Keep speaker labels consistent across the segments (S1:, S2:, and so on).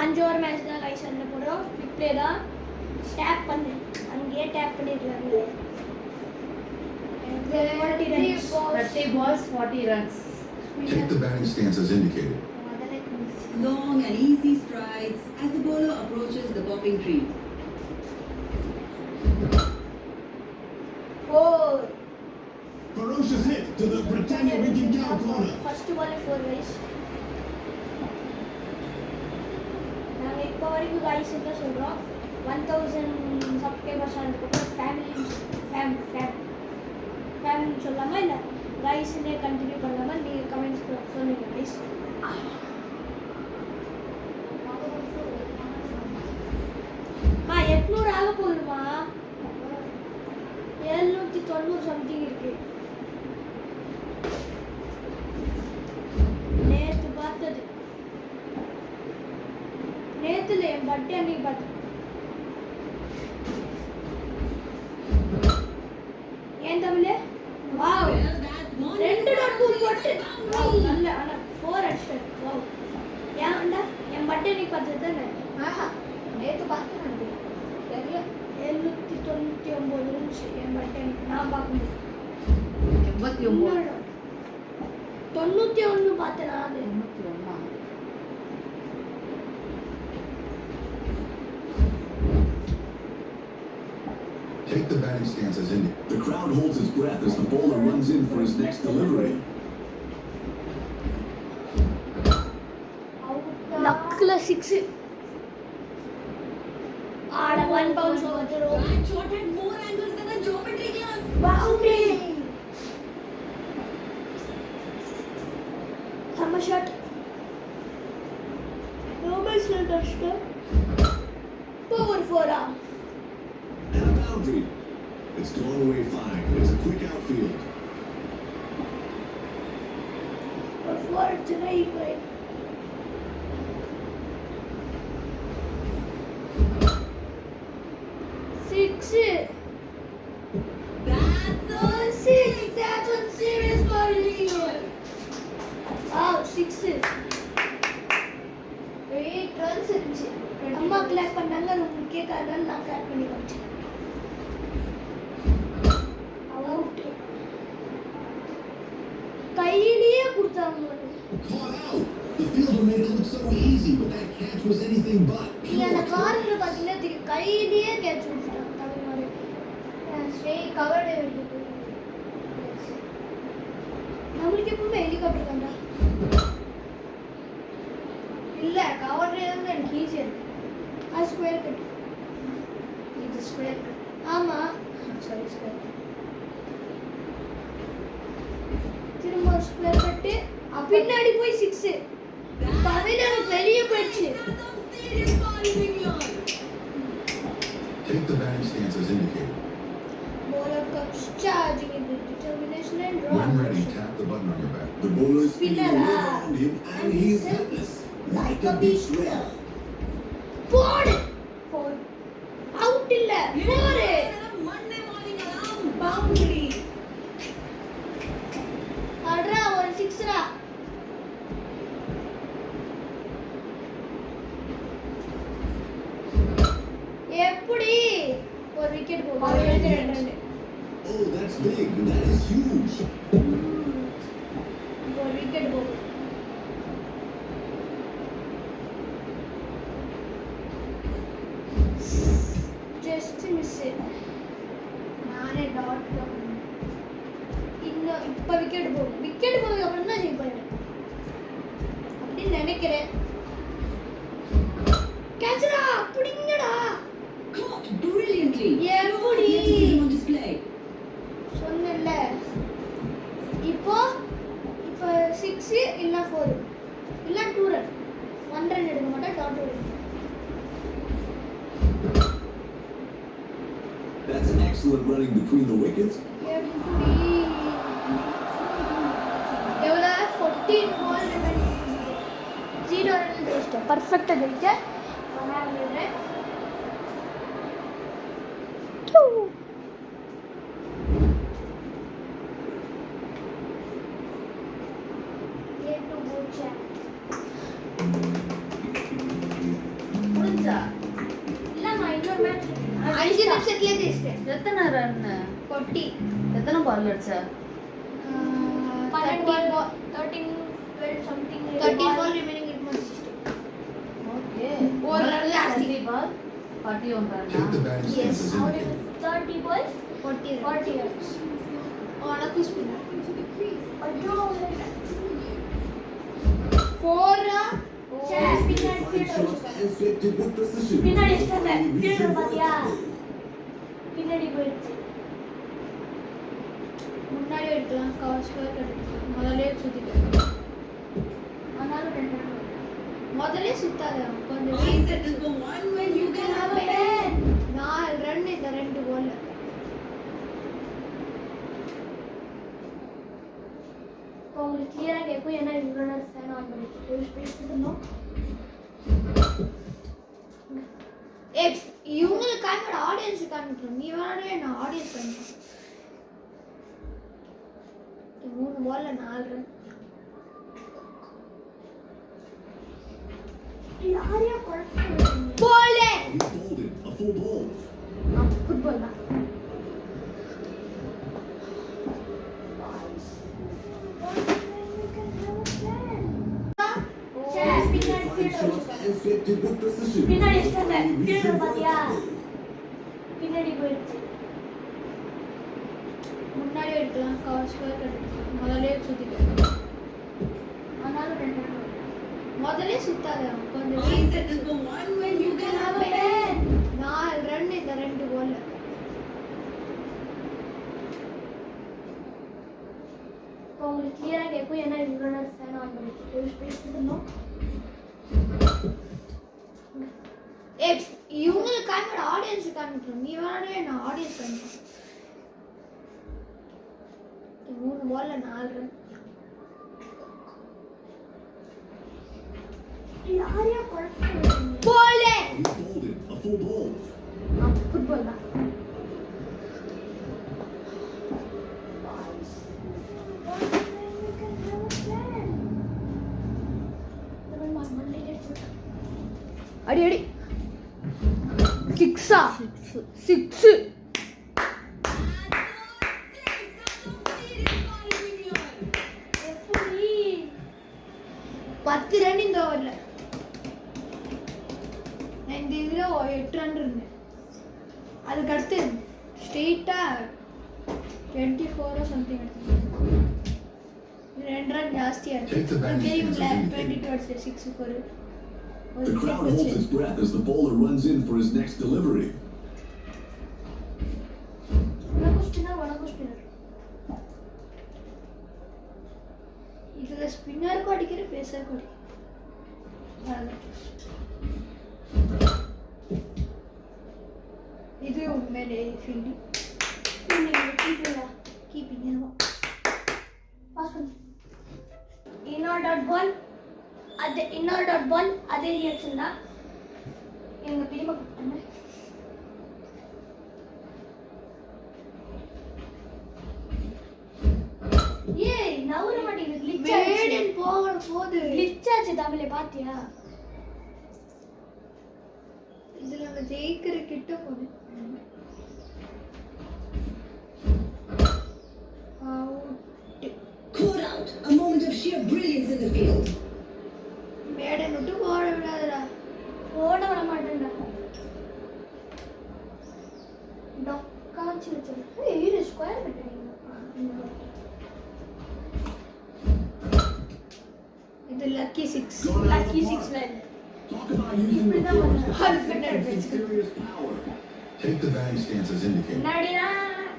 S1: 5 over match தான் guys வந்து போறோம். குவிக் ப்ளே தான். டேப் பண்ணு. அங்கேயே டேப் பண்ணிடலாம்.
S2: 30 balls, 40 runs.
S3: Take the batting stance as indicated.
S4: Long and easy strides as the bowler approaches the popping tree.
S1: 4.
S5: Ferocious hit to the Britannia Wicket Cow corner.
S1: First ball 4 guys. நாங்க இப்போ வரைக்கும் guys என்ன சொல்றோம் 1000 subscribers ஆனதுக்கு family சொல்லாம இல்ல guysனே continue பண்ணாம நீங்க கமெண்ட்ஸ் சொல்லுங்க guys. மா 800 ஆக போகுதுமா 790 சம்திங் இருக்கு. நேத்து பார்த்தது நேத்துல என் பர்த்டே அன்னைக்கு பார்த்தேன். ஏன் தமிழ் வாவ் ரெண்டு டப்பு போட்டு நல்ல ஆனா 4 அடிச்சது. வாவ் ஏன்டா என் பர்த்டே அன்னைக்கு பார்த்தது தானே.
S2: நேத்து பார்த்தேன் தெரியல.
S1: 799 நிமிஷம் என் பர்த்டே அன்னைக்கு நான் பார்க்கும்போது
S2: 89
S1: 91 பார்த்தேன் நான்.
S2: 91.
S3: Take the batting stance as indicated.
S5: The crowd holds its breath as the bowler runs in for his next delivery.
S1: லக்ல 6 ஆட 1 bounce over the rope.
S4: That shot had more angles than a geometry class.
S1: Boundary சம்ம shot ரோபர்ட்ஸ்ல dust power 4
S5: And a boundary. It's gone away fine. It's a quick outfield.
S1: ஒரு 4 ஜனை play. Six. That's a serious bowling. Wow, 6. 8 runs இருந்துச்சு. அம்மா clap பண்ணாங்க உங்களுக்கு கேட்காதனால நான் clap பண்ணி காமிச்சேன். அவுட். கையிலேயே கொடுத்தாங்க.
S5: Caught out. The fielder made it look so easy, but that catch was anything but.
S1: நீங்க அந்த கார்ல பாத்தீங்கன்னா தெரியும் கையிலேயே கேட்ச் விட்டுட்டாங்க தமிழ் மாதிரி. ஸ்டே கவர்டு இருக்கு. நம்மளுக்கு எப்பவுமே ஹெலிகாப்டர் தான்டா. இல்ல கவர்ல இருந்து எனக்கு ஈஸியா இருக்கு. அது ஸ்கொயர் கட். இது ஸ்கொயர் கட். ஆமா சாரி ஸ்கொயர். திரும்ப ஸ்கொயர் கட் பின்னாடி போய் 6. பதினாறு வெளிய போயிடுச்சு.
S4: Serious bowling England.
S3: Take the batting stance as indicated.
S1: Bowler comes charging in with determination and draw.
S3: When ready, tap the button on your bat.
S5: The bowler is
S1: Spinner
S5: spinning
S1: up.
S5: around him and he is helpless. Like a beast well.
S1: Board. 4. Out இல்ல 4.
S4: Monday morning alarm. Boundary.
S1: அடரா ஒரு 6ரா. எப்படி ஒரு wicket போகுது.
S5: Oh, that's big. That is huge.
S1: ஒரு wicket போகுது. Just miss. நானே dot இன்னும் இப்ப விக்கெட் போகும். விக்கெட் போனதுக்கு அப்புறம் தான் ஜெயிப்பாங்க அப்படின்னு நினைக்கிறேன். கேட்ச்டா புடிங்கடா.
S4: Caught brilliantly.
S1: எப்படி?
S4: Athleticism on display.
S1: சொன்னேன்ல இப்போ 6 இல்ல 4 இல்ல 2 ரன் 1 ரன் எடுக்க மாட்டேன். டாட் எடுக்க.
S5: That's an excellent running between the wickets.
S1: எப்படி எவ்வளோ 14 பால் 0 ரன் வேஸ்ட். பர்ஃபெக்ட்டா ஜெயிச்ச. நான் செட்ல ஜெயிச்சிட்டேன்.
S2: எத்தனை ரன்
S1: 40.
S2: எத்தனை பால் அடிச்ச
S1: 13 ball, 13, 12 something. 13 ball remaining it must.
S2: Okay
S1: ஒரு run ஜாஸ்தி.
S2: 30 பால் 41 run
S3: Take the batting
S1: Yes.
S3: stances indicated.
S1: 30 balls, 40 runs. உனக்கு ஸ்பின்னர். ஐயோ. 4 spinner fielder.
S5: Inflicted with precision.
S1: பின்னாடி ஸ்டெல்ல ஃபீல்டர் பாத்தியா? பின்னாடி போயிடுச்சு. முன்னாடி எடுக்கலாம் கவர் ஸ்கோர் எடுக்கலாம். முதல்லயே சுத்திட்டேன். ஆனாலும் 2 ரன். முதல்ல சுத்தாத கொஞ்சம்
S4: I said this for one when you can have a pen.
S1: 4 run இந்த 2 பால்ல. உங்களுக்கு கிளியரா கேட்கும் ஏன்னா இவ்வளோ ஃபேன் ஆன் பண்ணிட்டு பேசிட்டு இவங்களுக்கு காமிட ஆடியன்ஸ் காமிக்கிறோம். நீ வேணாலும் என்ன ஆடியன்ஸ் காமிக்கிறோம். 3 பால்ல 4 ரன். யாரையா குழப்பம் போலே
S5: He bowled it. A full ball.
S1: Football தான்.
S5: Inflicted with precision.
S1: பின்னாடி ஸ்டெல்ல ஃபீல்டர் பாத்தியா? பின்னாடி போயிடுச்சு. முன்னாடி எடுக்கலாம் கவர் ஸ்கோர் எடுக்கலாம். முதல்லயே சுத்திட்டேன். ஆனாலும் 2 ரன். முதல்ல சுத்தாத கொஞ்சம்
S4: I said this for one when you can have a pen.
S1: 4 run இந்த 2 பால்ல. உங்களுக்கு கிளியரா கேட்கும் ஏன்னா இவ்வளோ ஃபேன் ஆன் பண்ணிட்டு பேசிட்டு இவங்களுக்கு காமிட ஆடியன்ஸ் காமிக்கிறோம். நீ வேணாலும் என்ன ஆடியன்ஸ் காமிக்கிறோம். 3 பால்ல 4 ரன். யாரையா குழப்பம் போலே
S5: He bowled it. A full ball.
S1: Football தான். அடி அடி 6 10 ரன் இந்த ஓவர்ல. நான் இந்த இதுல 8 ரன் இருந்தேன். அதுக்கு அடுத்து ஸ்ட்ரெயிட்டா 24 சம்திங் எடுத்தேன். 2 ரன் ஜாஸ்தியா
S3: Take the batting
S1: இருக்கு.
S3: stances indicated.
S1: 22 அடிச்சு 6 4.
S5: The crowd holds its breath as the bowler runs in for his next delivery. இதுல ஸ்பின்னருக்கு அடிக்கிற பேசருக்கு அடிக்கிற இது உண்மையிலே ஃபீல்டிங் கீப்பிங் இன்னொரு டாட் பால் அதே ரியாக்ஷன் தான். எங்க பெரியமா கூப்பிட்டாங்க. ஏய் நவுற மாட்டேங்குது. கிளிச் ஆச்சு. போகுது. கிளிச் ஆச்சு தமிழே பாத்தியா? இதுல நம்ம ஜெயிக்கிற கிட்ட போகுது.
S4: Caught out. A moment of sheer brilliance in the field.
S1: மேடை விட்டு ஓட விடாதடா. ஓட விட மாட்டேன்டா. டொக்காச்சு வச்சிரு. ஏய் இது ஸ்கொயர் பண்றீங்க. இது லக்கி 6. லக்கி 6 ல
S5: Talk about using the force to have serious power.
S3: Take the batting stances indicated.
S1: முன்னாடினா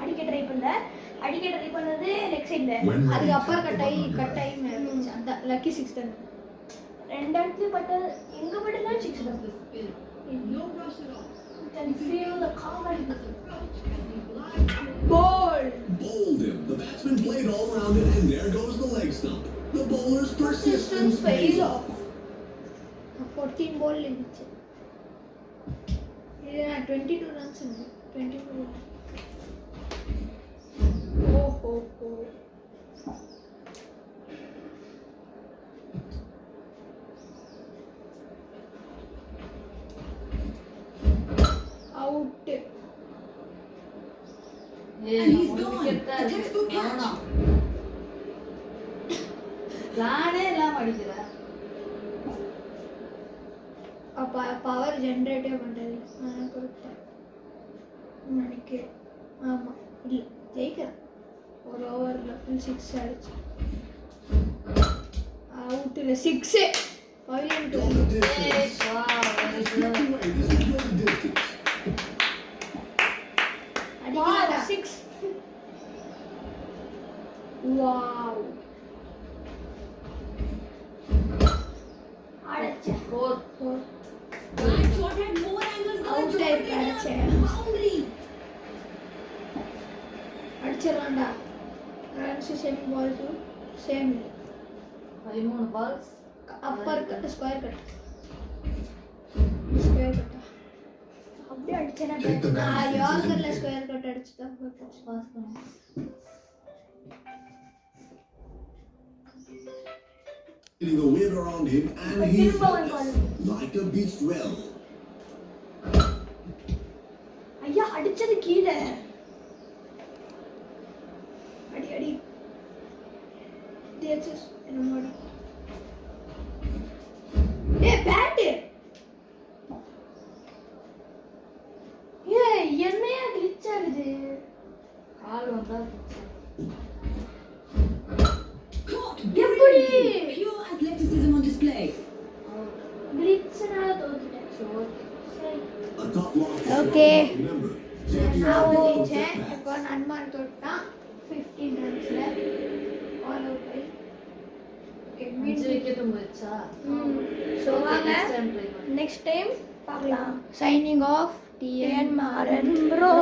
S1: அடிக்க ட்ரை பண்ணது லெக் சைடுல.
S3: When ready,
S1: அதுக்கு அப்புறம்
S3: tap the button
S1: கட்டாயி மேல அந்த லக்கி 6 தான். ரெண்டு இடத்துல பட்டது எங்க பட்டதா 6 தான்.
S4: No rush at all.
S1: Can feel the comment.
S4: Approach as he glides.
S1: Ball.
S5: Bowled him. The batsman played all around it, and there goes the leg stump. The bowler's persistence pays off.
S1: 14 ball இருந்துச்சு. இது 22 runs இருக்கு. 22. ஓ. Out.
S2: பெருத்தா இருக்கு கவனம் பிளானே இல்லாம அடிக்கிற
S1: அப்ப power ஜெனரேட்டே பண்றது கரெக்டாக நினைக்கிறேன். ஆமா இல்லை ஜெயிக்கிறேன். ஒரு ஓவரில் ஃபுல் 6 அடிச்சு அவுட்டில் 6 பதினெட்டு
S5: Go the
S2: ஏய்
S5: distance.
S2: வா
S5: This is go the distance.
S1: அடிக்கல 6. வாவ் அடிச்சேன்.
S2: 4
S4: That shot had more angles than
S1: Out
S4: the
S1: type
S4: Jordan
S1: அடிச்சேன்.
S4: boundary.
S1: அடிச்சிடலாம்டா. Runs same ball to same
S2: 13 balls
S1: upper cut square cut square cut அப்படியே அடிச்சேனா
S3: Take the
S1: நான்
S3: balance
S1: யார்கர்ல
S3: into
S1: square cut அடிச்சுதான் போட்டுச்சு.
S2: பாஸ் பண்ணு
S5: Hitting the wind around him and he felt it like a beast well.
S1: ஐயா அடிச்சது கீழே அடி அடி டிஎச்எஸ் என்ன மாடி பேட் என்னையா கிளிச் ஆகுது.
S2: கால் வந்தா
S4: Caught
S1: எப்படி
S4: pure athleticism on display.
S1: கிளிச்னால தோத்துட்டேன். சரி
S5: A tough loss. to
S1: Okay.
S5: Toronto. Remember, champions
S1: நான்
S5: are built from
S1: ஜெயிச்சேன்.
S5: setbacks.
S1: இப்போ நன்மான் தொட்டான் 15 ரன்ஸ்ல ஆல் அவுட் ஆகி. ஓகே
S2: 5 விக்கெட் போயிடுச்சா
S1: ஸோ வாங்க
S2: நெக்ஸ்ட் டைம் ட்ரை பண்ணு
S1: நெக்ஸ்ட் டைம் பார்க்கலாம். Signing off TN Maran bro.